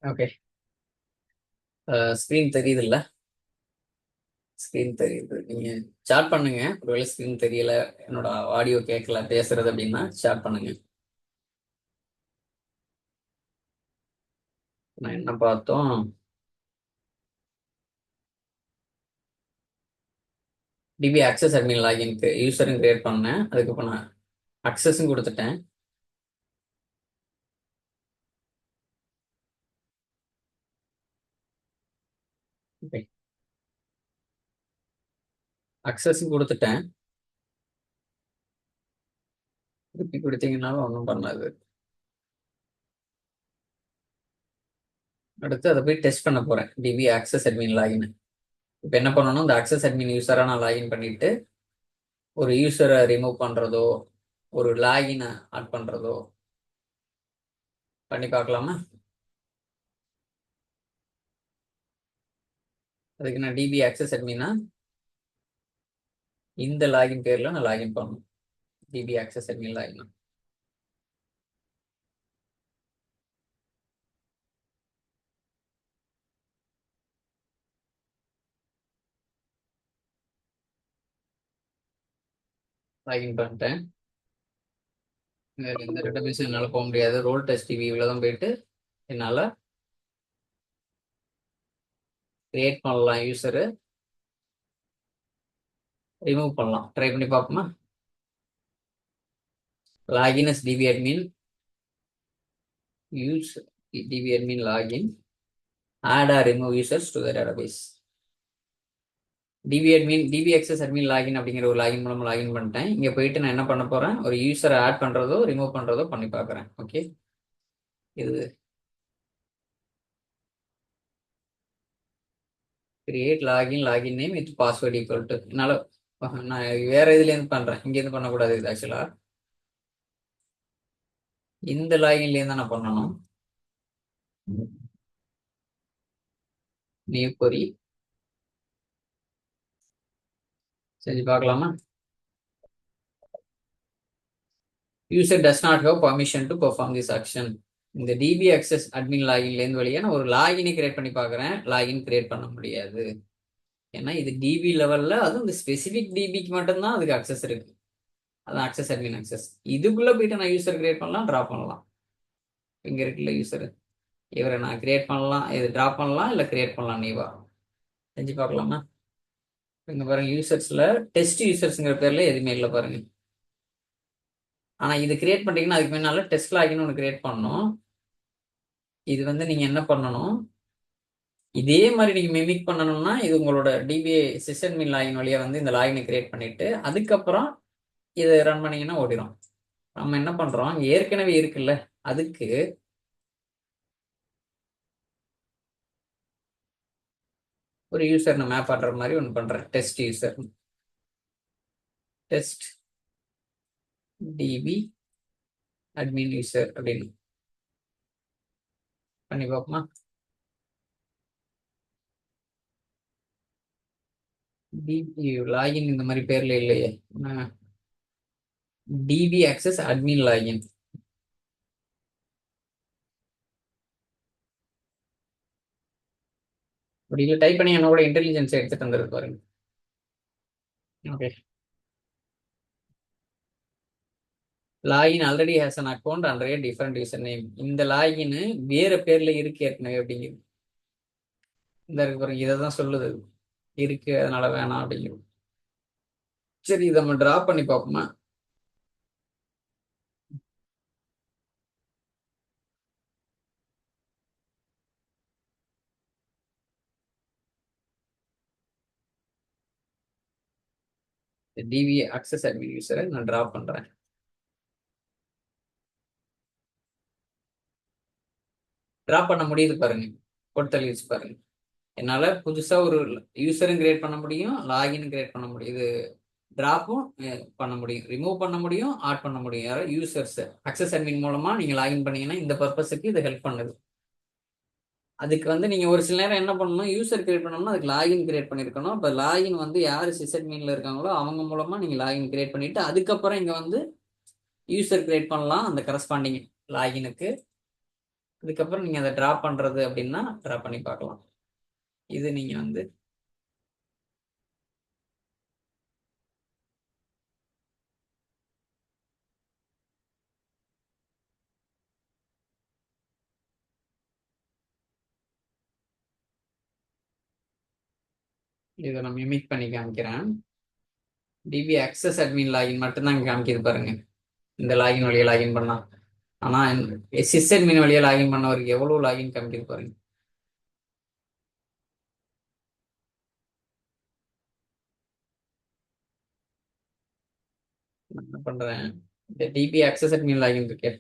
Okay. Screen தெரியுதுல்ல? Screen தெரியுது. நீங்க சாட் பண்ணுங்க. ஒருவேளை ஸ்க்ரீன் தெரியல, என்னோட ஆடியோ கேட்கல பேசுறது அப்படின்னா சாட் பண்ணுங்க. நான் என்ன பார்த்தோம்? டிபி அக்சஸ் அட்மின் லாகின்க்கு யூசரும் கிரியேட் பண்ணேன். அதுக்கப்புறம் நான் அக்சஸும் கொடுத்துட்டேன். ஓகே, அக்சஸும் கொடுத்துட்டேன். திருப்பி கொடுத்தீங்கன்னாலும் ஒன்றும் பண்ணாது. அடுத்து அதை போய் டெஸ்ட் பண்ண போறேன். DB access admin login. இப்போ என்ன பண்ணணும்? இந்த அக்சஸ் அட்மின் யூசரா நான் லாகின் பண்ணிட்டு ஒரு யூசரை ரிமூவ் பண்றதோ, ஒரு லாகினை ஆட் பண்றதோ பண்ணி பார்க்கலாமா? அதுக்கு நான் டிபி அக்சஸ் அட்மினா இந்த லாகின் பேர்ல நான் லாகின் பண்ணணும். DB access admin login login பண்ணிட்டேன். இந்த டேட்டாபேஸ் என்னால் போக முடியாது. ரோல் டெஸ்ட் டிவி தான் போயிட்டு என்னால் கிரியேட் பண்ணலாம், யூசரு ரிமூவ் பண்ணலாம். ட்ரை பண்ணி பார்ப்போமா? Login as DB admin, use DB admin login, add or remove users to the database. DB admin, DB access admin login அப்படிங்கிற ஒரு லாகின் மூலமா லாகின் பண்ணிட்டேன். இங்கே போயிட்டு நான் என்ன பண்ண போறேன்? ஒரு யூசரை ஆட் பண்றதோ ரிமூவ் பண்றதோ பண்ணி பார்க்குறேன். ஓகே, இது create login, login name with password equal to. என்னால் நான் வேற இதுலேருந்து பண்ணுறேன், இங்கேருந்து பண்ணக்கூடாது. இது ஆக்சுவலாக இந்த லாகின்லேருந்து தான் நான் பண்ணணும். நியூ கொரி செஞ்சு பார்க்கலாமா? User does not have permission to perform this action. இந்த டிபி அக்சஸ் அட்மின் லாகின்லேருந்து வழியாக நான் ஒரு லாகினை கிரியேட் பண்ணி பார்க்குறேன். லாகின் கிரியேட் பண்ண முடியாது. ஏன்னா இது டிபி லெவலில், அதுவும் இந்த ஸ்பெசிஃபிக் டிபிக்கு மட்டும்தான் அதுக்கு அக்சஸ் இருக்கு. அதான் அக்சஸ் அட்மின் அக்சஸ். இதுக்குள்ளே போயிட்டு நான் யூசர் கிரியேட் பண்ணலாம், ட்ராப் பண்ணலாம். இங்கே இருக்குல்ல யூசர், இவரை நான் கிரியேட் பண்ணலாம், இது ட்ராப் பண்ணலாம், இல்லை கிரியேட் பண்ணலாம். நீவா செஞ்சு பார்க்கலாமா? இங்க பாருங்க, யூசர்ஸ்ல டெஸ்ட் யூசர்ஸ்ங்கிற பேர்ல எதுவுமே இல்லை பாருங்க. ஆனா இது கிரியேட் பண்ணிட்டீங்கன்னா அதுக்கு முன்னால டெஸ்ட் லாகின் ஒன்று கிரியேட் பண்ணணும். இது நீங்க என்ன பண்ணணும்? இதே மாதிரி நீங்க மிமிக் பண்ணணும்னா இது உங்களோட டிபிஏ சிஸ்டமின் லாகின் வழியா இந்த லாகினை கிரியேட் பண்ணிட்டு அதுக்கப்புறம் இதை ரன் பண்ணீங்கன்னா ஓடிடும். நம்ம என்ன பண்றோம்? ஏற்கனவே இருக்குல்ல, அதுக்கு ஒரு யூசர் நான் மேப் பண்ற மாதிரி ஒன்று பண்றேன். Test user, test DB admin user அப்படின்னு பண்ணி பார்ப்போமா? டிபி லாகின் இந்த மாதிரி பேர்ல இல்லையே. டிபி அக்சஸ் அட்மின் லாகின் அப்படி இல்லை, டைப் பண்ணி என்னோட இன்டெலிஜென்ஸ் எடுத்துட்டு வந்துருக்கு பாருங்க. Okay, login already has an account under A different user name. இந்த லாகின் வேற பேர்ல இருக்கு ஏற்கனவே அப்படிங்கிறது. இந்த இருக்கு பாருங்க, இதை தான் சொல்லுது. இருக்கு, அதனால வேணாம் அப்படிங்கிறது. சரி, இதை நம்ம டிராப் பண்ணி பார்ப்போமா? டிவி அக்சஸ் அட்மின் யூசரை நான் டிராப் பண்றேன். டிராப் பண்ண முடியுது பாருங்க, கொடுத்தல் யூஸ் பாருங்க. என்னால புதுசா ஒரு யூசரும் கிரியேட் பண்ண முடியும், லாகின் கிரியேட் பண்ண முடியும். இது டிராப்பும் பண்ண முடியும், ரிமூவ் பண்ண முடியும், ஆட் பண்ண முடியும். யாராவது யூசர்ஸ் அக்சஸ் அட்மின் மூலமா நீங்க லாகின் பண்ணீங்கன்னா இந்த பர்பஸுக்கு இது ஹெல்ப் பண்ணுது. அதுக்கு நீங்க ஒரு சில நேரம் என்ன பண்ணணும்? யூசர் கிரியேட் பண்ணணும்னா அதுக்கு லாகின் கிரியேட் பண்ணிருக்கணும். இப்போ லாகின் யார் சிஸ்அட்மின்ல இருக்காங்களோ அவங்க மூலமா நீங்க லாகின் கிரியேட் பண்ணிட்டு அதுக்கப்புறம் இங்க யூசர் கிரியேட் பண்ணலாம் அந்த கரஸ்பாண்டிங் லாகினுக்கு. அதுக்கப்புறம் நீங்க அதை டிரா பண்றது அப்படின்னா டிரா பண்ணி பார்க்கலாம். இது நீங்க வந்து இதை நான் மிமிக் பண்ணி காமிக்கிறேன். டிபி அக்சஸ் அட்மின் லாகின் மட்டும்தான் காமிக்கிது பாருங்க. இந்த லாகின் வழியா லாகின் பண்ணலாம். ஆனா சிஸ் அட்மின் வழியா லாகின் பண்ணவருக்கு எவ்வளவு லாகின் காமிக்கிது பாருங்க. நான் என்ன பண்றேன், இந்த டிபி அக்சஸ் அட்மின் லாகின் இருக்கேன்,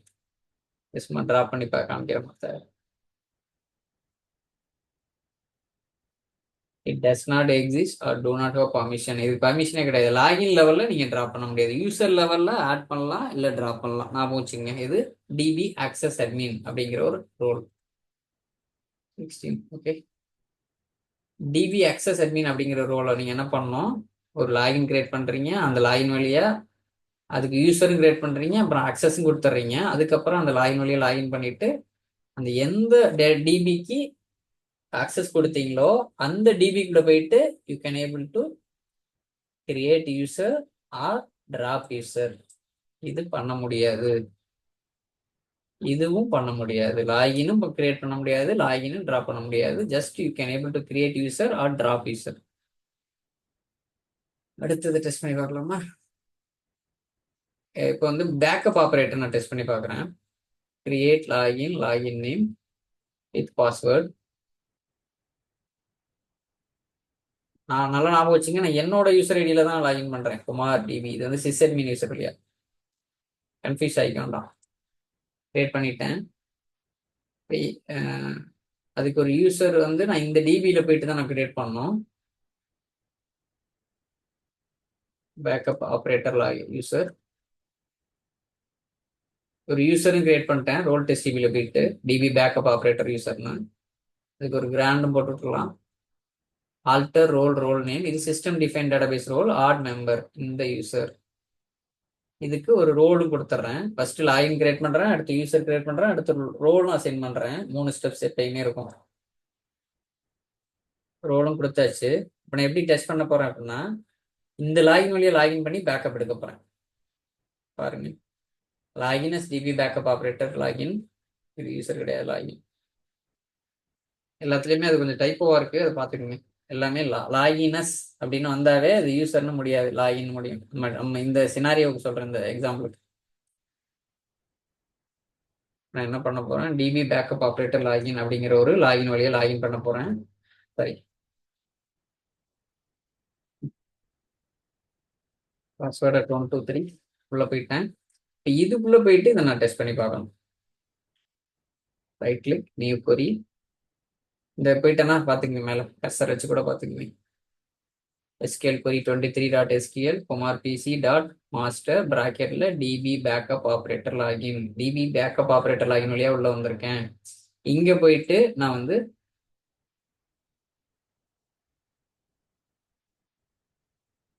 சும்மா டிரா பண்ணி காமிக்கிறேன். மொத்த it does not exist or do not have permission. இது பர்மிஷனே கிடையாது. லாகின் லெவல்ல நீங்க டிரா பண்ண முடியாது. யூசர் லெவல்ல ஆட் பண்ணலாம், இல்ல டிரா பண்ணலாம். ஞாபகம் வச்சுங்க, இது டிபி அக்சஸ் அட்மின் அப்படிங்கிற ஒரு role. 16 okay. DB access admin அப்படிங்கிற ரோலை நீங்க என்ன பண்ணணும், ஒரு லாகின் கிரியேட் பண்றீங்க, அந்த லாகின் வழியா அதுக்கு யூசரும் கிரியேட் பண்றீங்க, அப்புறம் அக்சஸும் கொடுத்துட்றீங்க. அதுக்கப்புறம் அந்த லாகின் வழியா லாகின் பண்ணிட்டு அந்த எந்த டிபிக்கு அக்சஸ் கொடுத்தீங்களோ அந்த டிபிக்குள்ள போயிட்டு you can able to create user R drop user. இது பண்ண முடியாது, இதுவும் பண்ண முடியாது. லாகினும் கிரியேட் பண்ண முடியாது, லாகினும் டிராப் பண்ண முடியாது. Just you can able to create user R drop user. அடுத்தது டெஸ்ட் பண்ணி பார்க்கலாமா? இப்போ வந்து பேக்கப் ஆப்ரேட்டர் நான் டெஸ்ட் பண்ணி பார்க்குறேன். Create login, login name with password. நான் நல்லா ஞாபகம் வச்சுங்க, நான் என்னோட யூசர் ஐடியில தான் லாகின் பண்றேன், குமார் டிவி. இது வந்து சிஸ் அட்மின் யூசர் இல்லையா, கன்ஃபியூஸ் ஆகிக்க வேண்டாம். கிரியேட் பண்ணிட்டேன். அதுக்கு ஒரு யூசர் வந்து நான் இந்த டிபியில போயிட்டு தான் நான் கிரியேட் பண்ணோம். பேக்கப் ஆப்ரேட்டர் லாகின் யூசர், ஒரு யூசரும் கிரியேட் பண்ணிட்டேன். ரோல் டெஸ்ட் டிபியில போயிட்டு டிபி பேக்கப் ஆப்ரேட்டர் யூசர்னு அதுக்கு ஒரு கிராண்டும் போட்டு விட்டுலாம். ஆல்டர் ரோல் நேம், இது system define database role add member. இந்த யூசர் இதுக்கு ஒரு ரோலும் கொடுத்துட்றேன். ஃபர்ஸ்ட் லாகின் கிரியேட் பண்றேன், அடுத்து யூசர் கிரியேட் பண்றேன், அடுத்து ரோலும் அசைன் பண்றேன். 3 ஸ்டெப்ஸ் எப்பயுமே இருக்கும். ரோலும் கொடுத்தாச்சு. இப்போ நான் எப்படி டெஸ்ட் பண்ண போறேன் அப்படின்னா, இந்த லாகின் வழியா லாகின் பண்ணி பேக்கப் எடுக்க போறேன். பாருங்க, login as DB backup operator login. இது யூசர் கிடையாது, லாகின். எல்லாத்துலயுமே அது கொஞ்சம் டைப்போவா இருக்கு, அதை பார்த்துக்கோங்க. எல்லாமே லாகினஸ் அப்படின்னு வந்தாவே அது யூசர்னு முடியாது, லாகின் முடியும். நம்ம இந்த சினாரியோவுக்கு சொல்றேன், இந்த எக்ஸாம்பிளுக்கு. நான் என்ன பண்ண போறேன், டிபி பேக்கப் ஆப்ரேட்டர் லாகின் அப்படிங்கிற ஒரு லாகின் வழியா லாகின் பண்ண போறேன். சரி, பாஸ்வேர்டு 1 2 3 உள்ள போயிட்டேன். இதுக்குள்ள போயிட்டு இதை நான் டெஸ்ட் பண்ணி பார்க்கணும். ரைட் கிளிக், நியூ கொரி. இந்த போயிட்டேன்னா பாத்துக்கங்க, மேல கர்சர் வச்சு கூட பாத்துக்கங்க. SQL query 23.SQL Kumar PC dot master பிராக்கெட்ல DB backup operator login. DB backup operator login வழியா உள்ள வந்திருக்கேன். இங்க போயிட்டு நான் வந்து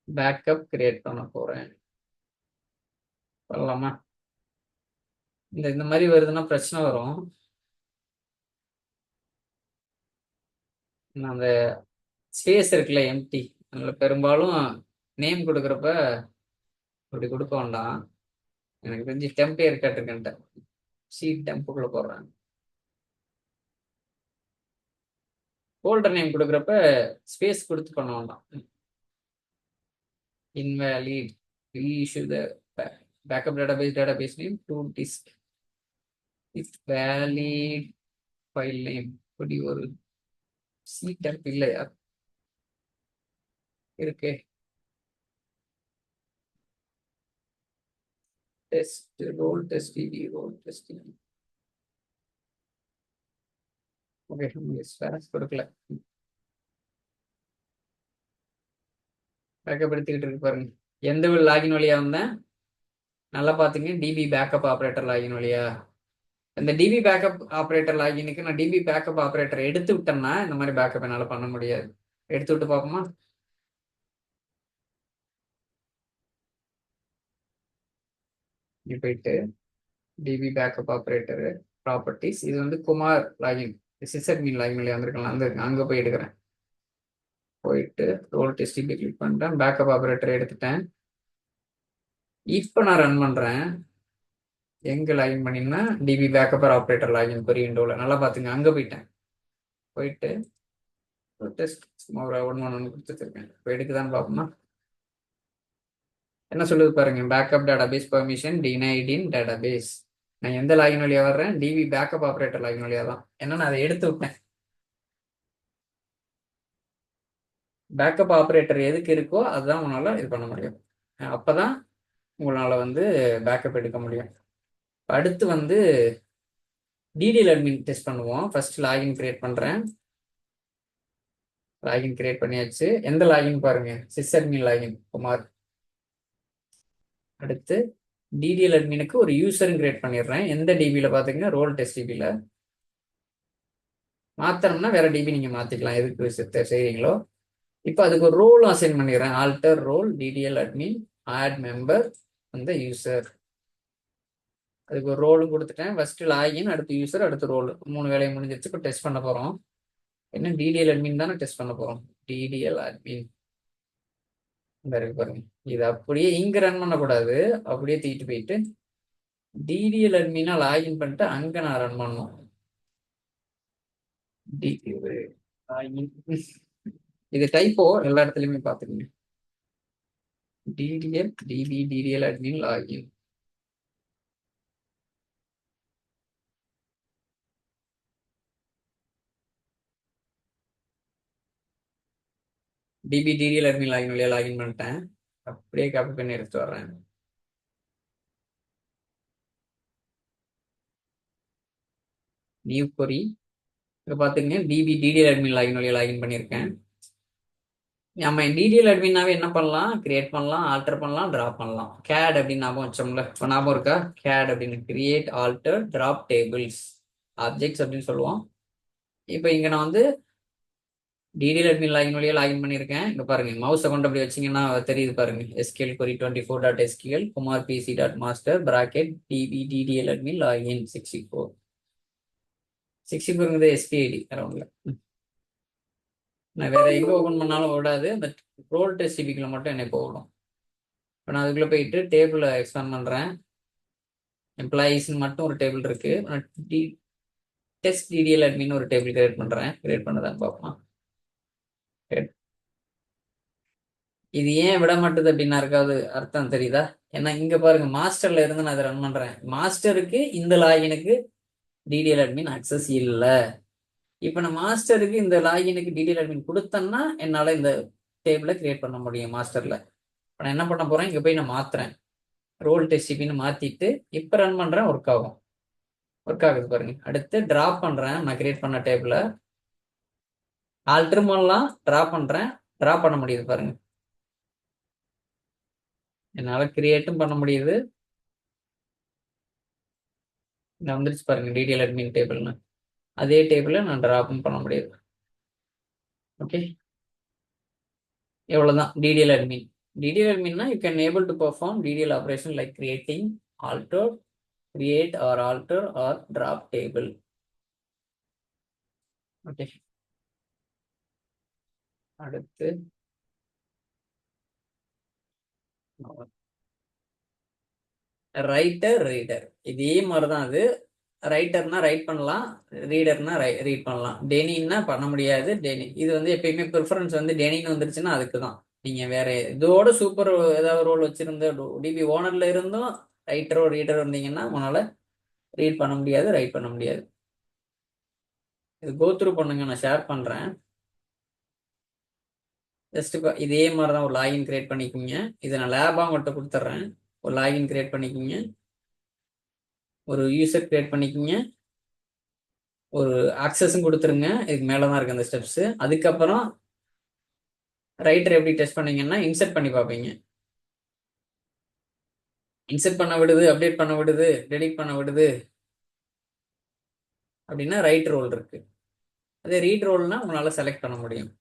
பேக்கப் கிரியேட் பண்ண போறேன். பண்ணலாமா? இந்த மாதிரி வருதுன்னா பிரச்சனை வரும். அந்த ஸ்பேஸ் இருக்குல்ல, எம்டி, அதுல பெரும்பாலும் நேம் கொடுக்குறப்ப அப்படி கொடுக்க வேண்டாம். எனக்கு தெரிஞ்சு டெம்பே இருக்கட்டுருக்கேன்ட்ட சி டெம்புக்குள்ள போடுறேன். ஃபோல்டர் நேம் கொடுக்குறப்ப ஸ்பேஸ் கொடுத்து பண்ண வேண்டாம். invalid, reissue the backup database name to disk with valid file name. இப்படி ஒரு சி டெம்ப் இல்லையா இருக்கு. Test role test TV role test. Okay, space கொடுக்கல. பேக்கப் எடுத்துக்கிட்டு இருக்கு பாருங்க. எந்த ஒரு லாகின் வழியா வந்தேன் நல்லா பாத்துங்க, டிபி பேக்கப் ஆப்ரேட்டர் லாகின் வழியா. இந்த டிபி பேக்கப் ஆப்ரேட்டர் லாகினுக்கு நான் டிபி பேக்கப் ஆப்ரேட்டர் எடுத்து விட்டேன்னா இந்த மாதிரி பேக்கப் என்னால பண்ண முடியாது. எடுத்து விட்டு பார்ப்போமா? போயிட்டு டிபி பேக்கப் ஆப்ரேட்டர் ப்ராப்பர்ட்டிஸ். இது வந்து குமார் லாகின், சிஸ்அட்மின் லாகின் வழியாக வந்திருக்கலாம். அங்கே போய் எடுக்கிறேன். போயிட்டு ரோல் டெஸ்ட் டிபி கிளிக் பண்ணிட்டேன். பேக்கப் ஆப்ரேட்டர் எடுத்துட்டேன். இப்போ நான் ரன் பண்ணுறேன். எங்கே லாகின் பண்ணிங்கன்னா டிபி பேக்கப் ஆப்ரேட்டர் லாகின் பெரிய விண்டோவில் நல்லா பார்த்துங்க. அங்கே போயிட்டு டெஸ்ட் ஒரு 111 கொடுத்துருக்கேன். இப்போ எடுக்குதான்னு பார்ப்போமா? என்ன சொல்லுது பாருங்க, பேக்கப் டேட்டாபேஸ் பெர்மிஷன் டினைட் இன் டேட்டாபேஸ். நான் எந்த லாகின் வழியா வர்றேன்? டிபி பேக்கப் ஆப்ரேட்டர் லாகின் வழியா தான். ஏன்னா நான் அதை எடுத்து விட்டேன். பேக்கப் ஆப்ரேட்டர் எதுக்கு இருக்கோ அதுதான் உங்களால இது பண்ண முடியும். அப்பதான் உங்களால வந்து பேக்கப் எடுக்க முடியும். அடுத்து வந்து டிடிஎல் அட்மின் டெஸ்ட் பண்ணுவோம். ஃபர்ஸ்ட் லாகின் கிரியேட் பண்றேன். லாகின் கிரியேட் பண்ணியாச்சு. எந்த லாகின் பாருங்க, சிஸ்அட்மின் லாகின் குமார். அடுத்து டிடிஎல் அட்மினுக்கு ஒரு யூசரும் கிரியேட் பண்ணிடுறேன். எந்த டிபியில் பார்த்தீங்கன்னா ரோல் டெஸ்ட் டிபியில். மாற்றணும்னா வேற டிபி நீங்கள் மாற்றிக்கலாம், எதுக்கு செய்கிறீங்களோ. இப்போ அதுக்கு ஒரு ரோலும் அசைன் பண்ணிடுறேன். Alter role DDL admin add member அந்த யூசர். அதுக்கு ஒரு ரோலும் கொடுத்துட்டேன். ஃபர்ஸ்ட் லாகின், அடுத்து யூசர், அடுத்து ரோல். 3 வேலையை முடிஞ்சிருச்சு. இப்போ டெஸ்ட் பண்ண போகிறோம். என்ன டிடிஎல் அட்மின் தானே டெஸ்ட் பண்ண போகிறோம். டிடிஎல் அட்மின் இருக்கு பாருங்க. இது அப்படியே இங்கே ரன் பண்ணக்கூடாது, அப்படியே தூக்கிட்டு போயிட்டு டிடிஎல் அட்மினா லாகின் பண்ணிட்டு அங்கே நான் ரன் பண்ணணும். இது டைப்போ எல்லா இடத்துலையுமே பார்த்துக்கங்க. DDL DB DDL admin login. DB DDL admin login வழியா லாகின் பண்ணிட்டேன். அப்படியே காப்பி பண்ணி எடுத்து வர்றேன். New query. இப்போ பார்த்துக்கங்க, டிபி டிடிஎல் அட்மின் லாகின் வழியா லாகின் பண்ணியிருக்கேன். நம்ம டிடிஎல் அட்மின்னாவே என்ன பண்ணலாம்? கிரியேட் பண்ணலாம், ஆல்டர் பண்ணலாம், ட்ராப் பண்ணலாம். கேட் அப்படின்னு ஞாபகம் வச்சோம்ல, இப்போ ஞாபகம் இருக்கா? கேட் அப்படின்னு create alter drop tables objects அப்படின்னு சொல்லுவோம். இப்போ இங்கே நான் வந்து டிடிஎல் அட்மின் லாகின் வழியா லாகின் பண்ணியிருக்கேன். இங்கே பாருங்க, மவுஸை கொண்டு அப்படி வச்சிங்கன்னா தெரியுது பாருங்க. SQL query 24.SQL Kumar PC.master bracket DB DDL admin login 64. 64 SPID அரௌண்ட்ல. நான் வேற எங்கே ஓப்பன் பண்ணாலும் விடாது, அந்த ரோல் டெஸ்ட் டிபிக்குள்ள மட்டும் என்னை போகணும். இப்போ நான் அதுக்குள்ளே போயிட்டு டேபிளை எக்ஸ்பேண்ட் பண்ணுறேன். எம்ப்ளாயீஸ்ன்னு மட்டும் ஒரு டேபிள் இருக்கு. டெஸ்ட் டிடிஎல் அட்மின் ஒரு டேபிள் கிரியேட் பண்ணுறேன். கிரியேட் பண்ணதான் பார்ப்போம். இது ஏன் விட மாட்டுது அப்படின்னா இருக்காது அர்த்தம் தெரியுதா? ஏன்னா இங்க பாருங்க, மாஸ்டர்ல இருந்து நான் அதை ரன் பண்றேன். மாஸ்டருக்கு இந்த லாகினுக்கு டிடிஎல் அட்மின் அக்சஸ் இல்லை. இப்போ நான் மாஸ்டருக்கு இந்த லாகினுக்கு டிடிஎல் அட்மின் கொடுத்தேன்னா என்னால் இந்த டேபிளை கிரியேட் பண்ண முடியும் மாஸ்டர்ல. இப்போ நான் என்ன பண்ண போறேன், இங்கே போய் நான் மாத்துறேன். ரோல் டெஸ்ட் டிபின்னு மாத்திட்டு இப்போ ரன் பண்றேன். ஒர்க் ஆகும். ஒர்க் ஆகுது பாருங்க. அடுத்து டிராப் பண்றேன். நான் கிரியேட் பண்ண டேபிளை ஆல்டர் பண்ணலாம், டிராப் பண்றேன். டிராப் பண்ண முடியுது பாருங்க. என்னால் கிரியேட்டும் பண்ண முடியுது. நான் வந்துருச்சு பாருங்க டிடிஎல் அட்மின் டேபிள்னு. அதே டேபிளை நான் டிராப்பும் பண்ண முடியுது. ஓகே, எவ்வளோதான் டிடிஎல் அட்மின். டிடிஎல் அட்மின்னா you can able to perform DDL operation like creating, alter, create or alter or drop table. Okay, அடுத்து ரைட்டர் ரீடர். இதே மாதிரி தான் அது. ரைட்டர்னா ரைட் பண்ணலாம், ரீடர்னா ரீட் பண்ணலாம். டெனின்னா பண்ண முடியாது. டெனி இது வந்து எப்பயுமே ப்ரிஃபரன்ஸ் வந்து டெனின்னு வந்துருச்சுன்னா அதுக்கு தான். நீங்க வேற இதோட சூப்பர் ஏதாவது ரோல் வச்சிருந்த டிபி ஓனர்ல இருந்தும் ரைட்டரோ ரீடரோ இருந்தீங்கன்னா உங்களால ரீட் பண்ண முடியாது, ரைட் பண்ண முடியாது. இது கோத்ரூ பண்ணுங்க, நான் ஷேர் பண்றேன். ஜஸ்ட் இதே மாதிரி தான் ஒரு லாகின் கிரியேட் பண்ணிக்கோங்க. இதை நான் லேபாக மட்டும் கொடுத்துட்றேன். ஒரு லாகின் கிரியேட் பண்ணிக்கோங்க, ஒரு யூசர் கிரியேட் பண்ணிக்கோங்க, ஒரு ஆக்சஸும் கொடுத்துருங்க. இதுக்கு மேலே தான் இருக்கு அந்த ஸ்டெப்ஸ். அதுக்கப்புறம் ரைட்டர் எப்படி டெஸ்ட் பண்ணீங்கன்னா இன்சர்ட் பண்ணி பார்ப்பீங்க. இன்சர்ட் பண்ண விடுது, அப்டேட் பண்ண விடுது, டெலிட் பண்ண விடுது அப்படின்னா ரைட் ரோல் இருக்கு. அதே ரீட் ரோல்னா உங்களால செலக்ட் பண்ண முடியும்.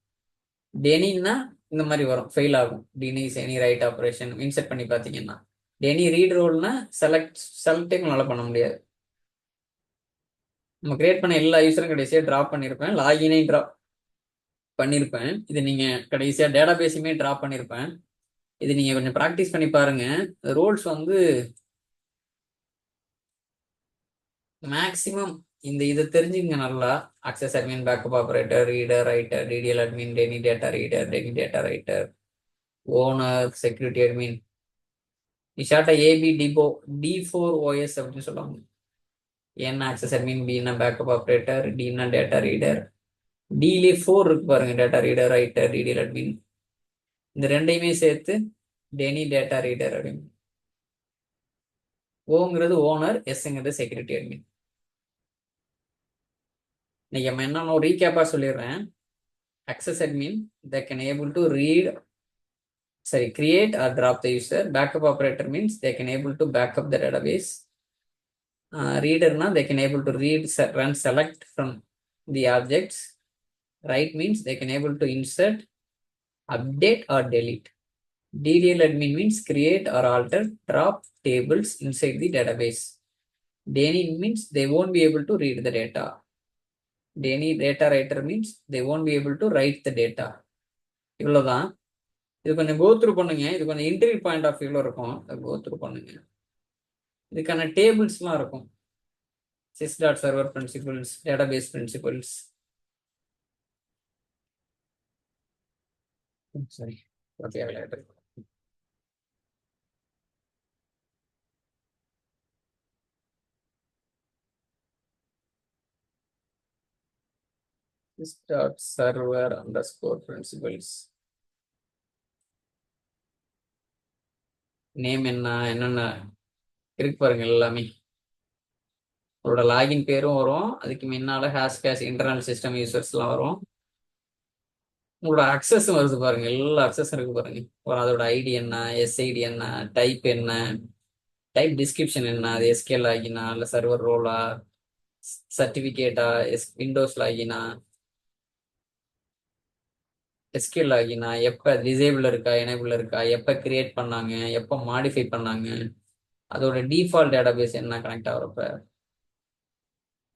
டெனின்னா இந்த மாதிரி வரும், ஃபெயில் ஆகும். டினிஸ் எனி ரைட் ஆப்ரேஷன் இன்சர்ட் பண்ணி பார்த்தீங்கன்னா. டெனி ரீட் ரோல்னா செலக்டே உங்களால பண்ண முடியாது. நம்ம கிரியேட் பண்ண எல்லா யூஸரும் கடைசியாக ட்ராப் பண்ணியிருப்பேன், லாகினையும் ட்ராப் பண்ணியிருப்பேன். இது நீங்கள் கடைசியாக டேட்டா பேஸுமே ட்ராப் பண்ணியிருப்பேன். இது நீங்கள் கொஞ்சம் ப்ராக்டிஸ் பண்ணி பாருங்க. ரோல்ஸ் வந்து மேக்ஸிமம் இதை தெரிஞ்சுங்க நல்லா. Access admin, backup operator, reader, writer, DDL admin, deny data reader, deny data writer, owner, security admin, ஷார்ட்டா ஏபி டிபோ D4OS அப்படின்னு சொல்லுவாங்க. ஏன்னா அக்சஸ் அட்மின், பின்னா பேக்கப் ஆப்ரேட்டர், டின்னா டேட்டா ரீடர், டிலே 4 இருக்கு பாருங்க, data reader, writer, DDL admin. இந்த ரெண்டையுமே சேர்த்து டெனி டேட்டா ரீடர் அப்படின்னு. ஓங்கிறது ஓனர், எஸ்ங்கிறது செக்யூரிட்டி அட்மின். இன்னைக்கு நம்ம என்னன்னு ரீகேப்பா சொல்லிடுறேன். Access admin they can able to read, sorry, create or drop the user. Backup operator means they can able to back up the database. Reader na they can able to read, run, select from the objects. Write means they can able to insert, update or delete. DDL admin means create or alter, drop tables inside the database. Deni means they won't be able to read the data. Deni data writer means they won't be able to write the data. இவ்வளவுதான். இது கொஞ்சம் go through பண்ணுங்க. இது கொஞ்சம் interview point of வியூல இருக்கும். Go through பண்ணுங்க. இதுக்கான டேபிள்ஸ்லாம் இருக்கும். sys.server principles, database principles. Sorry. Okay, I will add it. Sys.server underscore principles. Name என்னென்ன இருக்கு பாருங்க எல்லாமே. உங்களோட லாகின் பேரும் வரும், அதுக்கு முன்னால ஹேஷ் இன்டர்னல் சிஸ்டம் யூசர்ஸ்லாம் வரும். உங்களோட அக்சஸும் வருது பாருங்க, எல்லா அக்சஸும் இருக்கு பாருங்க. அதோட ஐடி என்ன, எஸ்ஐடி என்ன, டைப் என்ன, டைப் டிஸ்கிரிப்ஷன் என்ன, அது எஸ்கேல் லாகினா இல்லை சர்வர் ரோலா, சர்டிஃபிகேட்டா, விண்டோஸ் லாகினா, எஸ்கேல் லாகினா, எப்போ டிசேபிள் இருக்கா, எனேபிள் இருக்கா, எப்போ கிரியேட் பண்ணாங்க, எப்போ மாடிஃபை பண்ணாங்க, அதோட டிஃபால்ட் டேட்டாபேஸ் என்ன கனெக்ட் ஆகிறப்ப,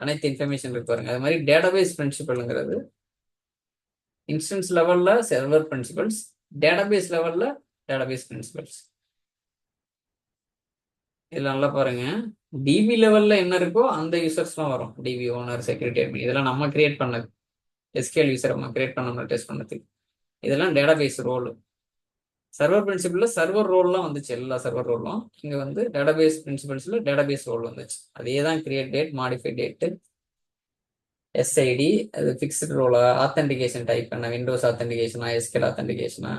அனைத்து இன்ஃபர்மேஷன் இருக்கு பாருங்க. அது மாதிரி டேட்டாபேஸ் பிரின்சிபல்ங்கிறது இன்ஸ்டன்ஸ் லெவல்ல சர்வர் பிரின்சிபல்ஸ், டேட்டாபேஸ் லெவல்ல டேட்டாபேஸ் பிரின்சிபல்ஸ். இதுல நல்லா பாருங்க. டிபி லெவல்ல என்ன இருக்கோ அந்த யூசர்ஸ்லாம் வரும். டிபி ஓனர், செக்யூரிட்டி அட்மின், இதெல்லாம் நம்ம கிரியேட் பண்ணது. எஸ்கேஎல் யூசர் நம்ம கிரியேட் பண்ண டெஸ்ட் பண்ணதுக்கு. இதெல்லாம் டேட்டாபேஸ் ரோல். சர்வர் பிரின்சிபல்ல சர்வர் ரோல்லாம் வந்துச்சு, எல்லா சர்வர் ரோலும். இங்க வந்து டேட்டாபேஸ் பிரின்சிபல்ஸ்ல டேட்டாபேஸ் ரோல் வந்துச்சு. அதே தான் create date, modify date, SID, அது ஃபிக்ஸ்டு ரோலா, ஆத்தென்டிகேஷன் டைப் பண்ண, விண்டோஸ் ஆத்தென்டிகேஷனா, எஸ்கேல் ஆத்தென்டிகேஷனா,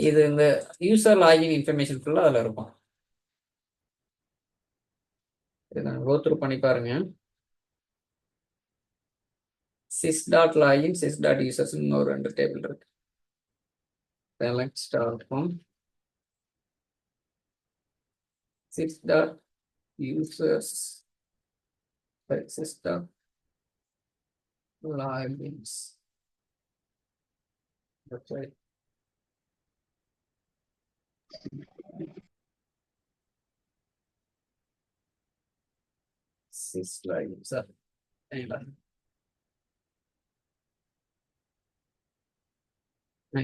இது இந்த யூசர் லாகின் இன்ஃபர்மேஷன் ஃபுல்லா அதில் இருக்கும். இதை கோத்ரூ பண்ணி பாருங்க. sys.login, sys.users இன்னொரு 2 டேபிள் இருக்கு. select start from sys.users, sys.logins. That's right. sys.logins.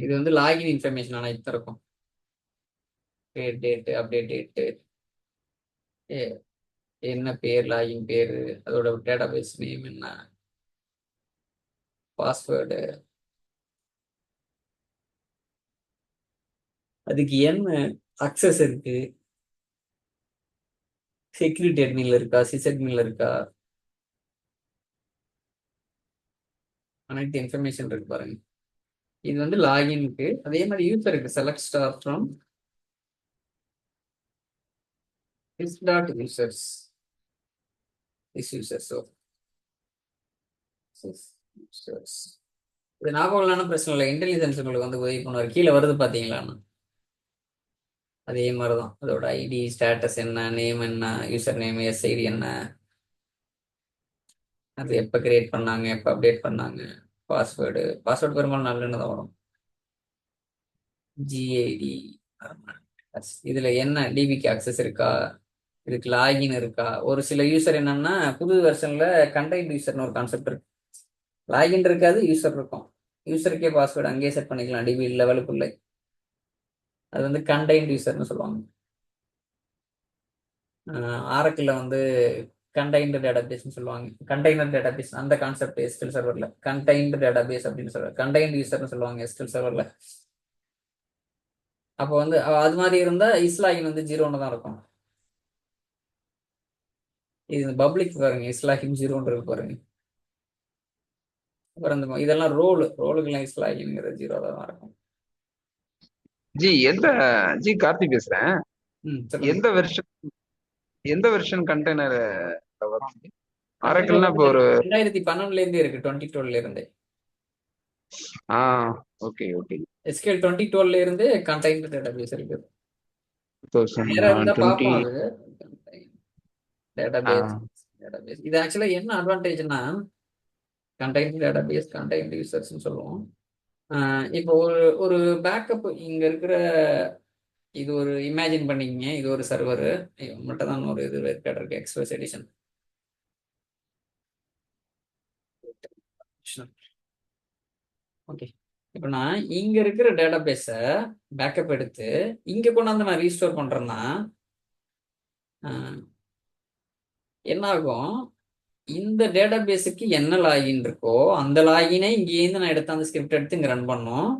இது வந்து லாகின் இன்ஃபர்மேஷன் அனைத்து இருக்கும். கிரியேட் டேட், அப்டேட் டேட், என்ன பேர், லாகின் பேரு, அதோட டேட்டாபேஸ் நேம் என்ன, பாஸ்வேர்டு, அதுக்கு என்ன அக்சஸ் இருக்கு, செக்யூரிட்டி அட்மின்ல இருக்கா, சிஸ் அட்மின்ல இருக்கா, அனைத்து இன்ஃபர்மேஷன் இருக்கு பாருங்க. இது வந்து லாகின்க்கு. அதே மாதிரி யூசருக்கு select star from sys.users, users. இது ஞாபகம் பிரச்சனை இல்லை. இன்டெலிஜென்ஸ் உங்களுக்கு வந்து உதவி பண்ணுவார். கீழே வருது பாத்தீங்களான்னு, அதே மாதிரிதான். அதோட ஐடி, ஸ்டேட்டஸ் என்ன, நேம் என்ன, யூசர் நேம், எஸ்ஐடி என்ன, அது எப்போ கிரியேட் பண்ணாங்க, எப்போ அப்டேட் பண்ணாங்க, பாஸ்வேர்டு பெரும்பாலும் நல்லன்னு தான் வரும். ஜிஐடி, இதுல என்ன டிபிக்கு அக்சஸ் இருக்கா, இதுக்கு லாகின் இருக்கா? ஒரு சில யூசர் என்னன்னா புது வெர்ஷன்ல கண்டெய்ன்ட் யூசர்னு ஒரு கான்செப்ட் இருக்கு. லாகின் இருக்காது, யூசர் இருக்கும். யூசருக்கே பாஸ்வேர்டு அங்கேயே செட் பண்ணிக்கலாம் டிபி லெவலுக்குள்ள. அது வந்து கண்டெய்ன்ட் யூசர்னு சொல்லுவாங்க. ஆரக்கில் வந்து கண்டெய்ன்டு டேட்டாபேஸ்னு சொல்லுவாங்க. கண்டெய்னர் டேட்டாபேஸ் அந்த கான்செப்ட் எஸ்கியூஎல் சர்வரில் கண்டெய்ன்டு டேட்டாபேஸ் அப்படின்னு சொல்லுவாங்க. கண்டெய்ன்டு யூசர்னு சொல்லுவாங்க எஸ்கியூஎல் சர்வரில். அப்போ வந்து அது மாதிரி இருந்தால் இஸ்லாகின் வந்து 0ன்னு தான் இருக்கும். இது பப்ளிக் பாருங்க, இஸ்லாகின் 0ன்னு இருக்கு பாருங்க. அப்புறம் இந்த இதெல்லாம் ரோலுக்கெல்லாம் இஸ்லாகின்ங்கிறது 0 தான் இருக்கும். ஜி ஜி கார்த்தி பேசுறேன். சொல்லுங்க. எந்த வெர்ஷன் கண்டெய்னர் வரும்? ஆரக்கிள்னா இப்போ ஒரு 2012 இருந்தே இருக்கு, 2012 இருந்தே. Okay okay. எஸ்கியூஎல் 2012 இருந்து கண்டெய்னர் டேட்டாபேஸ் இருக்கு. வேற இருந்தா 2020. பார்ப்போம். அது டேட்டாபேஸ் இது ஆக்சுவலா என்ன அட்வான்டேஜ்னா கண்டெய்னர் டேட்டாபேஸ் கண்டெய்னர் யூசர்ஸ்னு சொல்லுவோம். இப்போ ஒரு பேக்கப் இங்க இருக்கிற இது ஒரு இமேஜின் பண்ணிக்கங்க, இது ஒரு சர்வர் மட்டும் தான் ஒரு இது இருக்கு எக்ஸ்பிரஸ் எடிஷன். ஓகே, இப்போ நான் இங்க இருக்கிற டேட்டாபேஸை பேக்கப் எடுத்து இங்க கொண்டாந்து நான் ரீஸ்டோர் பண்றேன்னா என்ன ஆகும்? இந்த டேட்டாபேஸுக்கு என்ன லாகின் இருக்கோ அந்த லாகினை இங்கேருந்து நான் எடுத்து அந்த ஸ்கிரிப்ட் எடுத்து இங்க ரன் பண்ணோம்.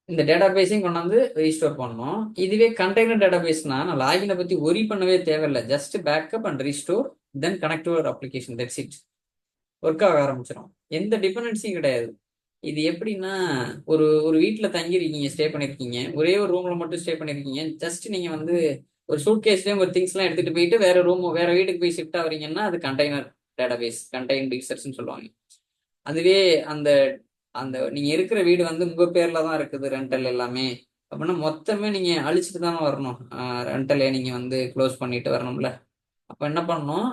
இந்த டேட்டாபேஸையும் கொண்டாந்து ரீஸ்டோர் பண்ணோம். இதுவே கண்டெய்னர் டேட்டாபேஸ்னா நான் லாகினை பத்தி ஒரி பண்ணவே தேவையில்லை. Just backup and restore then connect to application, that's it. Work ஆக ஆரம்பிச்சிடும். எந்த டிபெண்டன்சியும் கிடையாது. இது எப்படின்னா ஒரு ஒரு வீட்டில் தங்கியிருக்கீங்க, ஸ்டே பண்ணியிருக்கீங்க, ஒரே ஒரு ரூம்ல மட்டும் ஸ்டே பண்ணியிருக்கீங்க. ஜஸ்ட் நீங்க வந்து ஒரு சூட் கேஸ்லயும் ஒரு திங்ஸ்லாம் எடுத்துட்டு போயிட்டு வேற வீட்டுக்கு போய் ஷிஃப்ட் ஆகுறீங்கன்னா அது கண்டெய்னர் டேட்டாபேஸ், கண்டெய்ன்ட் யூசர்ஸ்னு சொல்லுவாங்க. அதுவே அந்த அந்த நீங்க இருக்கிற வீடு வந்து உங்க பேர்ல தான் இருக்குது, ரெண்டல் எல்லாமே அப்படின்னா மொத்தமே நீங்க அழிச்சிட்டு தானே வரணும். ரெண்டலை நீங்க வந்து க்ளோஸ் பண்ணிட்டு வரணும்ல. அப்ப என்ன பண்ணணும்?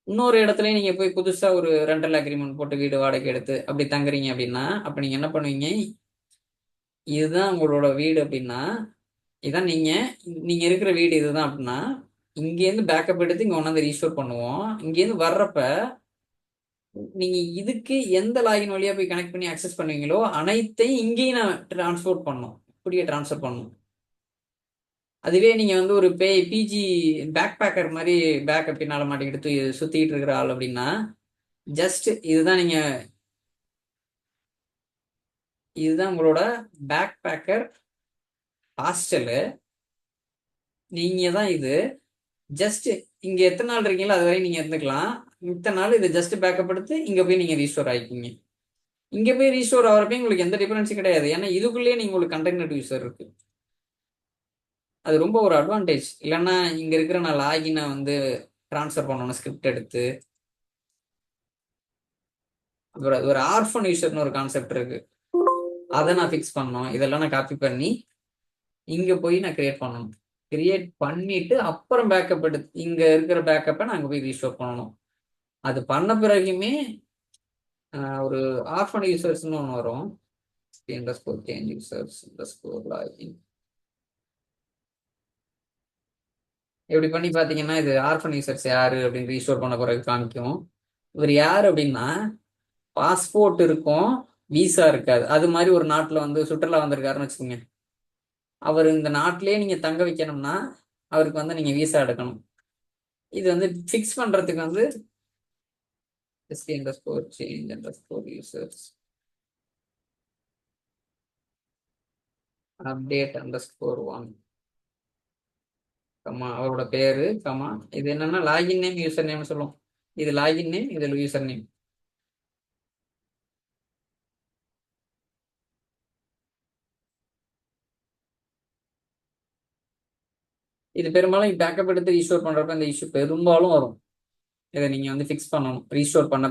இன்னொரு இடத்துலயும் நீங்க போய் புதுசா ஒரு ரெண்டல் அக்ரிமெண்ட் போட்டு வீடு வாடகை எடுத்து அப்படி தங்குறீங்க அப்படின்னா அப்ப நீங்க என்ன பண்ணுவீங்க? இதுதான் உங்களோட வீடு அப்படின்னா, இதான் நீங்க இருக்கிற வீடு இதுதான் அப்படின்னா இங்கேருந்து பேக்கப் எடுத்து இங்க ஒன்னாந்து ரீஸ்டோர் பண்ணுவோம். இங்கேருந்து வர்றப்ப நீங்க இதுக்கு எந்த லாகின் வழியா போய் கனெக்ட் பண்ணி அக்சஸ் பண்ணுவீங்களோ அனைத்தையும் இங்கேயும் நான் டிரான்ஸ்போர்ட் பண்ணும், இப்படியே டிரான்ஸ்ஃபர் பண்ணும். அதுவே நீங்க வந்து ஒரு பிஜி பேக் பேக்கர் மாதிரி பேக்கப் பின்னால மாட்டிக்கிட்டு சுத்திட்டு இருக்கிற ஆள் அப்படின்னா ஜஸ்ட் இதுதான் உங்களோட பேக் பேக்கர் ஹாஸ்டலு. நீங்க தான் இது. ஜஸ்ட் இங்க எத்தனை நாள் இருக்கீங்களோ அது வரையும் நீங்க இருந்துக்கலாம். இத்தனை நாள் இதை ஜஸ்ட் பேக்கப் எடுத்து இங்க போய் நீங்க ரீஸ்டோர் ஆகிக்கிங்க. இங்க போய் ரீஸ்டோர் ஆகிறப்ப உங்களுக்கு எந்த டிஃபரன்ஸும் கிடையாது. ஏன்னா இதுக்குள்ளேயே நீங்க உங்களுக்கு கண்டெய்னர் யூசர் இருக்கு. அது ரொம்ப ஒரு அட்வான்டேஜ். இல்லைன்னா இங்க இருக்கிற நான் லாகினை வந்து ட்ரான்ஸ்ஃபர் பண்ணணும் ஸ்கிரிப்ட் எடுத்து. அப்புறம் ஒரு ஆர்ஃபன் யூசர்னு ஒரு கான்செப்ட் இருக்கு, அதை நான் ஃபிக்ஸ் பண்ணணும். இதெல்லாம் நான் காப்பி பண்ணி இங்க போய் நான் கிரியேட் பண்ணணும். கிரியேட் பண்ணிட்டு அப்புறம் பேக்கப் எடுத்து இங்க இருக்கிற பேக்கப்பை நான் அங்க போய் ரீஸ்டோர் பண்ணணும். அது பண்ண பிறகுமே ஒரு ஆர்ஃபன் யூசர்ஸ்னு ஒன்று வரும், _change users _login. இப்படி பண்ணி பார்த்தீங்கன்னா இது ஆர்ஃபன் யூசர்ஸ் யாரு அப்படின்னு ரீஸ்டோர் பண்ண பிறகு காமிக்கும். இவர் யார் அப்படின்னா பாஸ்போர்ட் இருக்கும், விசா இருக்காது. அது மாதிரி ஒரு நாட்டில் வந்து சுற்றுலா வந்திருக்காருன்னு வச்சுக்கோங்க. அவர் இந்த நாட்டிலேயே நீங்க தங்க வைக்கணும்னா அவருக்கு வந்து நீங்க விசா எடுக்கணும். இது வந்து ஃபிக்ஸ் பண்றதுக்கு வந்து _change users update _1 கமா அவரோட பேரு கமா இது என்னன்னா லாகின் நேம் யூசர் நேம் சொல்லும். இது லாகின் நேம், இது யூசர் நேம். இது பெரும்பாலும் பேக்கப் எடுத்து ரீஸ்டோர் பண்றப்ப இந்த இஷ்யூ பெரும்பாலும் வரும். இதை நீங்க வந்து ஃபிக்ஸ் பண்ணணும். ரீஸ்டோர் பண்ண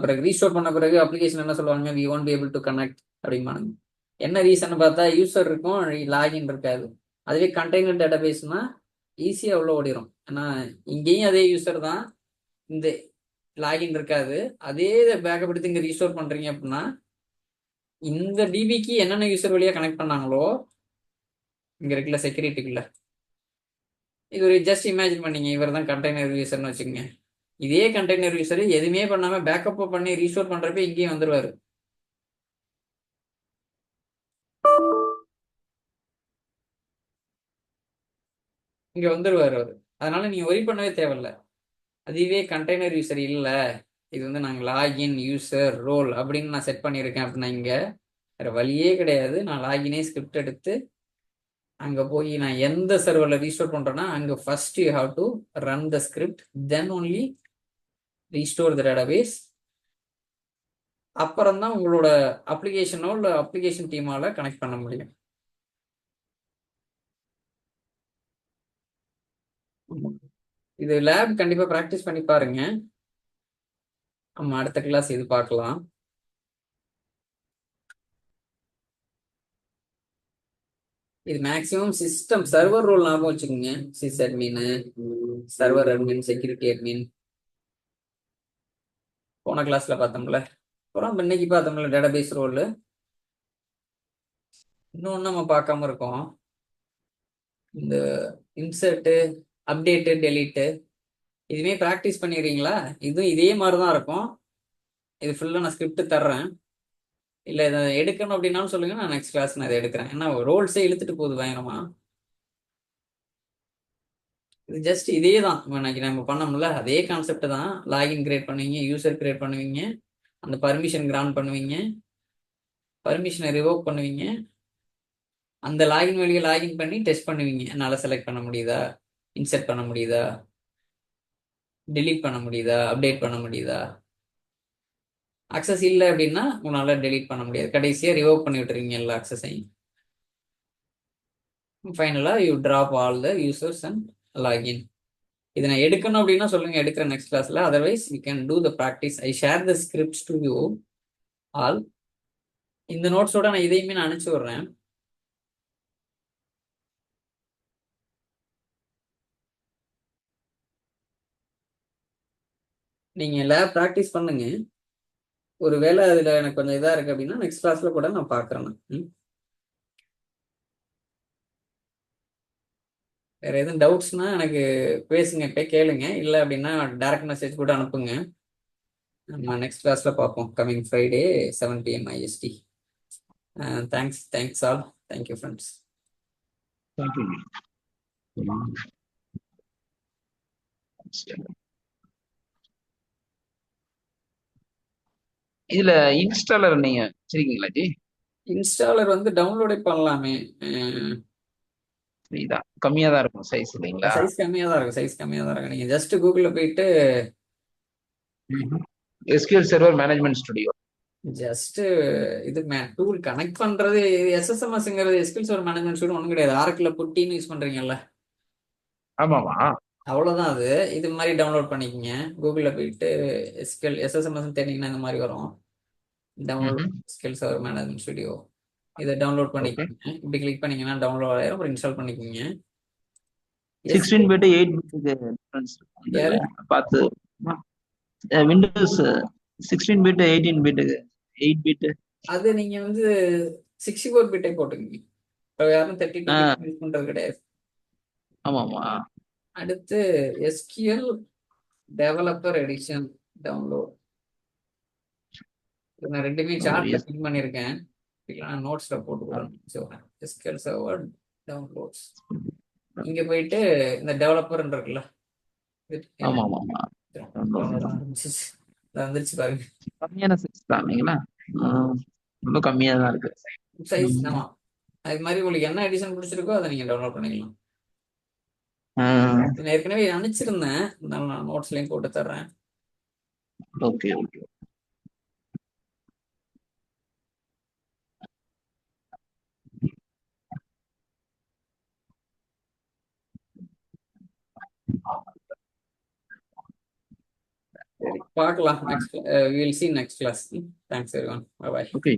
பிறகு அப்ளிகேஷன் என்ன சொல்லுவாங்க, we won't be able to connect அப்படிம்பானுங்க. என்ன ரீசன் பார்த்தா யூசர் இருக்கும், லாகின் இருக்காது. அதுவே கண்டெய்னர் டேட்டாபேஸ்னா ஈஸியா உள்ள ஓடிடும். ஏன்னா இங்கேயும் அதே யூசர் தான், இந்த லாகின் இருக்காது. அதே பேக்கப் எடுத்து இங்க ரீஸ்டோர் பண்றீங்க அப்படின்னா இந்த டிபிக்கு என்னென்ன யூசர் வழியா கனெக்ட் பண்ணாங்களோ இங்க இருக்குல்ல செக்யூரிட்டிக்குள்ள இது ஒரு ஜஸ்ட் இமேஜின் பண்ணீங்க, இவர் தான் கண்டெய்னர் யூசர்னு வச்சுக்கோங்க. இதே கண்டெய்னர் யூசர் எதுவுமே பண்ணாம பேக்கப் பண்ணி ரீஸ்டோர் பண்றப்ப இங்கேயும் வந்துருவாரு. இங்க வந்துருவாரு அவரு. அதனால நீங்க ஒரி பண்ணவே தேவையில்ல. அதுவே கண்டெய்னர் யூசர் இல்ல, இது வந்து நாங்கள் லாகின் யூசர் ரோல் அப்படின்னு நான் செட் பண்ணியிருக்கேன் அப்படின்னா இங்க வேற வழியே கிடையாது. நான் லாகினே ஸ்கிரிப்ட் எடுத்து அங்க போய் நான் எந்த சர்வர்ல ரீஸ்டோர் பண்றேன்னா அங்க first you have to run the script, then only restore the database. அப்புறம் தான் உங்களோட அப்ளிகேஷனோ இல்லை அப்ளிகேஷன் டீமால கனெக்ட் பண்ண முடியும். இது லேப் கண்டிப்பா ப்ராக்டிஸ் பண்ணி பாருங்க. நம்ம அடுத்த கிளாஸ் இது பார்க்கலாம். இது மேக்ஸிமம் சிஸ்டம் சர்வர் ரோல் ஞாபகம் வச்சுக்கோங்க. Sis admin, server admin, security admin போன கிளாஸ்ல பார்த்தோம்ல. அப்புறம் இன்னைக்கு பார்த்தோம்ல டேட்டாபேஸ் ரோல். இன்னொன்று நம்ம பார்க்காம இருக்கோம், இந்த இன்சர்ட்டு, அப்டேட்டு, டெலீட்டு. இதுவே ப்ராக்டிஸ் பண்ணிடுறீங்களா? இதுவும் இதே மாதிரி தான் இருக்கும். இது ஃபுல்லாக நான் ஸ்கிரிப்ட் தர்றேன். இல்லை இதை எடுக்கணும் அப்படின்னாலும் சொல்லுங்க, நான் நெக்ஸ்ட் கிளாஸ் நான் இதை எடுக்கிறேன். ஏன்னா ரோல்ஸே இழுத்துட்டு போகுது பயங்கரமா. இது ஜஸ்ட் இதே தான் இன்னைக்கு நம்ம பண்ணோம்ல, அதே கான்செப்ட் தான். லாகின் கிரியேட் பண்ணுவீங்க, யூசர் கிரியேட் பண்ணுவீங்க, அந்த பர்மிஷன் கிராண்ட் பண்ணுவீங்க, பர்மிஷனை ரிவோக் பண்ணுவீங்க, அந்த லாகின் வழியை லாகின் பண்ணி டெஸ்ட் பண்ணுவீங்க. என்னால் செலக்ட் பண்ண முடியுதா, இன்சர்ட் பண்ண முடியுதா, டெலீட் பண்ண முடியுதா, அப்டேட் பண்ண முடியுதா. அக்சஸ் இல்லை அப்படின்னா உங்களால் டெலீட் பண்ண முடியாது. கடைசியாக ரிவோக் பண்ணி விட்டுருவீங்க எல்லா அக்சஸையும். ஃபைனலாக you drop all the users and login. இதை நான் எடுக்கணும் அப்படின்னா சொல்லுங்க, எடுக்கிறேன் நெக்ஸ்ட் கிளாஸ்ல. Otherwise you can do the practice. I share the scripts to you all. இந்த நோட்ஸோட நான் இதையுமே நான் அனுப்பிச்சு விடுறேன். நீங்க லேப் ப்ராக்டிஸ் பண்ணுங்க. ஒருவேளை அதுல எனக்கு கொஞ்சம் இதா இருக்கு அப்படின்னா நெக்ஸ்ட் கிளாஸ்ல கூட நான் பாக்குறேன். வேற எதுவும் டவுட்ஸ்னா எனக்கு பேசுங்க, இப்போ கேளுங்க. இல்லை அப்படின்னா டைரக்ட் மெசேஜ் கூட அனுப்புங்க. நம்ம நெக்ஸ்ட் கிளாஸ்ல பார்ப்போம். Coming Friday 7 PM IST. Thanks all. Thank you friends. Thank you. இதுல இன்ஸ்டாலர் நீங்க வச்சிருக்கீங்களா ஜி? இன்ஸ்டாலர் வந்து டவுன்லோடே பண்ணலாமே. இதான் கம்மியா தான் இருக்கும் சைஸ் இல்லைங்களா? சைஸ் கம்மியாக தான் இருக்கும், சைஸ் கம்மியாக தான் இருக்கும். நீங்கள் ஜஸ்ட் கூகுளில் போயிட்டு SQL server management studio. Just இது டூல் கனெக்ட் பண்ணுறது. SSMSங்கிறது எஸ்கியூஎல் சர்வர் மேனேஜ்மெண்ட் ஸ்டுடியோ ஒன்றும் கிடையாது. ஆரக்கில் புட்டின்னு யூஸ் பண்ணுறீங்கல்ல, ஆமாமா. அவ்வளோதான் அது. இது மாதிரி டவுன்லோட் பண்ணிக்கோங்க. கூகுளில் போயிட்டு SSMS தேடிங்கன்னா இந்த மாதிரி வரும். Download SQL server management studio. இதை டவுன்லோட் பண்ணிக்கோங்க. இப்படி கிளிக் பண்ணீங்கன்னா டவுன்லோட் ஆயிரும். அப்புறம் இன்ஸ்டால் பண்ணிக்கோங்க. 16 பிட் 8 பிட்டுக்கு டிஃபரன்ஸ் யாரு பார்த்து. விண்டோஸ் 16 பிட் 18 பிட்டுக்கு 8 பிட். அது நீங்க வந்து 64 பிட்டை போட்டுக்கோங்க. இப்போ யாரும் 32 பிட் யூஸ் பண்றது கிடையாது. ஆமாமா. அடுத்து SQL டெவலப்பர் எடிஷன் டவுன்லோட். நான் ரெண்டுமே சார்ட்ல கிளிக் பண்ணியிருக்கேன். நான் நோட்ஸ்ல போட்டு கொடுறேன். SQL server downloads. இங்க போயிட்டு இந்த டெவலப்பர் இருக்குல்ல, வந்துருச்சு பாருங்க. கம்மியான சைஸ் தான் இல்லைங்களா? ரொம்ப கம்மியா தான் இருக்கு சைஸ். ஆமா, அது மாதிரி உங்களுக்கு என்ன எடிஷன் பிடிச்சிருக்கோ அதை நீங்க டவுன்லோட் பண்ணிக்கலாம். நான் ஏற்கனவே அனுப்பிச்சிருந்தேன், நான் நோட்ஸ்லயும் போட்டு தர்றேன். Okay okay. சரி, பார்க்கலாம். Next will see next class. Thanks everyone. Bye bye. Okay.